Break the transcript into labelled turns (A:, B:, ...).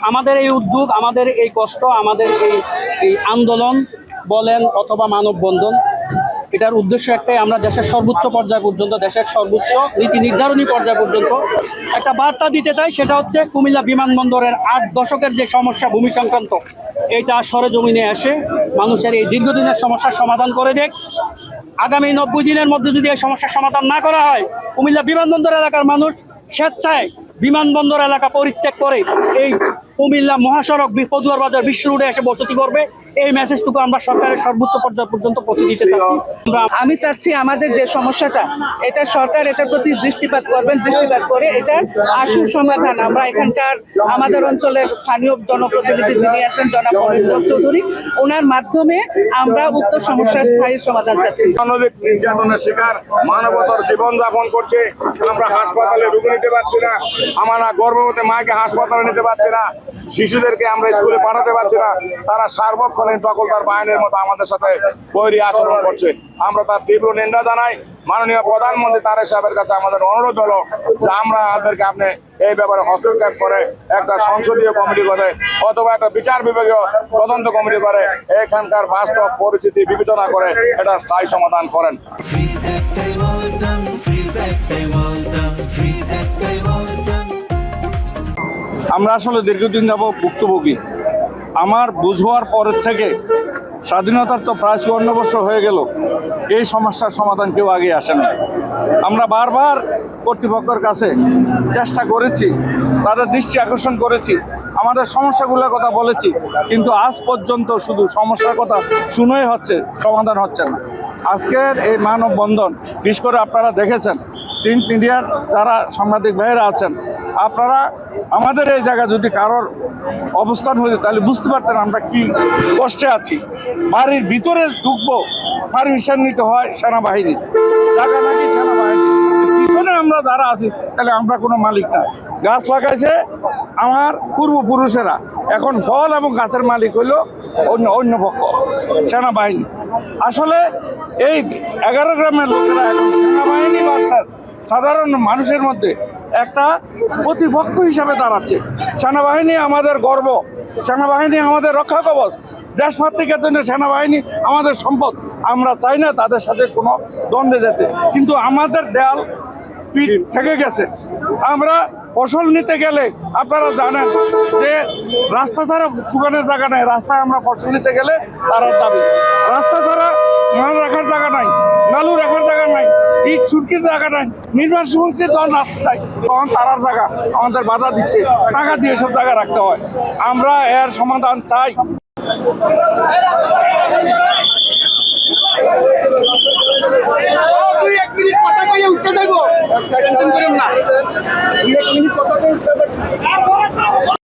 A: আমাদের এই উদ্যোগ, আমাদের এই কষ্ট, আমাদের এই আন্দোলন বলেন অথবা মানববন্ধন, এটার উদ্দেশ্য একটাই, আমরা দেশের সর্বোচ্চ পর্যায় পর্যন্ত, দেশের সর্বোচ্চ নীতি নির্ধারণী পর্যায় পর্যন্ত একটা বার্তা দিতে চাই। সেটা হচ্ছে কুমিল্লা বিমানবন্দরের 8 দশকের যে সমস্যা ভূমি সংক্রান্ত, এটা সরেজমিনে এসে মানুষের এই দীর্ঘদিনের সমস্যার সমাধান করে দেখ। আগামী 90 দিনের মধ্যে যদি এই সমস্যার সমাধান না করা হয়, কুমিল্লা বিমানবন্দর এলাকার মানুষ স্বেচ্ছায় বিমানবন্দর এলাকা পরিত্যাগ করে এই কুমিল্লা মহাসড়ক পদুয়ার বাজার বিশ্ব রোডে এসে বসতি করবে। এই মেসেজটুকু আমরা সরকারের সর্বোচ্চ পর্যায় পর্যন্ত পৌঁছে দিতে চাচ্ছি।
B: আমি চাচ্ছি আমাদের যে সমস্যাটা, এটা সরকার এটার প্রতি দৃষ্টিপাত করবেন, দৃষ্টিপাত করে এটার আশু সমাধান আমরা এখানকার আমাদের অঞ্চলের স্থানীয় জনপ্রতিনিধি যিনি আছেন জনাব মনির চৌধুরী, ওনার মাধ্যমে আমরা উক্ত সমস্যার স্থায়ী সমাধান চাচ্ছি।
C: মানবিক নির্যাতনের শিকার মানবতার জীবনযাপন করছে, আমরা হাসপাতালে রোগী নিতে পারছি না, আমরা গর্ভবতী মাকে হাসপাতালে নিতে পারছি না, শিশুদেরকে আমরা স্কুলে পাঠাতে পারছি না, তারা সার্বক্ষণিক দখলদার বাহিনীর মতো আমাদের সাথে বৈরী আচরণ করছে। আমরা তার তীব্র নিন্দা জানাই। মাননীয় প্রধানমন্ত্রী তারেক সাহেবের কাছে আমাদের অনুরোধ হলো যে আমরা আপনাদেরকে আপনি এই ব্যাপারে হস্তক্ষেপ করে একটা সংসদীয় কমিটি করে অথবা একটা বিচার বিভাগীয় তদন্ত কমিটি করে এখানকার বাস্তব পরিস্থিতি বিবেচনা করে এটা স্থায়ী সমাধান করেন।
D: আমরা আসলে দীর্ঘদিন যাবত ভুক্তভোগী। আমার বুঝবার পরের থেকে স্বাধীনতার তো প্রায় 54 বছর হয়ে গেল, এই সমস্যার সমাধান কেউ আগে আসে না। আমরা বারবার কর্তৃপক্ষের কাছে চেষ্টা করেছি, তাদের দৃষ্টি আকর্ষণ করেছি, আমাদের সমস্যাগুলোর কথা বলেছি, কিন্তু আজ পর্যন্ত শুধু সমস্যার কথা শুনেই হচ্ছে, সমাধান হচ্ছে না। আজকের এই মানববন্ধন বিশেষ করে আপনারা দেখেছেন, প্রিন্ট মিডিয়ার যারা সাংবাদিক ভাইয়েরা আছেন, আপনারা আমাদের এই জায়গা যদি কারোর অবস্থান হইতো তাহলে বুঝতে পারতেন আমরা কি কষ্টে আছি। বাড়ির ভিতরে ঢুকবো, পারমিশন নিতে হয় সেনাবাহিনী, জায়গা নাকি সেনাবাহিনী, পিছনে আমরা যারা আছি তাহলে আমরা কোনো মালিক না। গাছ লাগাইছে আমার পূর্বপুরুষেরা, এখন ফল এবং গাছের মালিক হইল অন্য পক্ষ, সেনাবাহিনী। আসলে এই 11 গ্রামের লোকেরা এখন সেনাবাহিনী বাচ্চার সাধারণ মানুষের মধ্যে একটা প্রতিপক্ষ হিসাবে দাঁড়াচ্ছে। সেনাবাহিনী আমাদের গর্ব, সেনাবাহিনী আমাদের রক্ষা কবচ, দেশমাতৃকার জন্য সেনাবাহিনী আমাদের সম্পদ। আমরা চাই না তাদের সাথে কোনো দ্বন্দ্বে যেতে, কিন্তু আমাদের দেয়াল পিঠ থেকে গেছে। আমরা ফসল নিতে গেলে আপনারা জানেন যে রাস্তা ছাড়া শুকানোর জায়গা নাই, রাস্তায় আমরা ফসল নিতে গেলে তারার দাবি, রাস্তা ছাড়া মাল রাখার জায়গা নাই, নালু রাখার জায়গা নাই, ইট ছুটকির জায়গা নাই, নির্মাণ সামগ্রী তখন রাস্তা নাই, তখন তারার জায়গা আমাদের বাধা দিচ্ছে, টাকা দিয়ে সব জায়গা রাখতে হয়। আমরা এর সমাধান চাই।
E: এক মিনিট কথা কইয়া উঠতে যাবো, টেনশন করেন না। এক মিনিট কথা কইয়া উঠতে যাবো।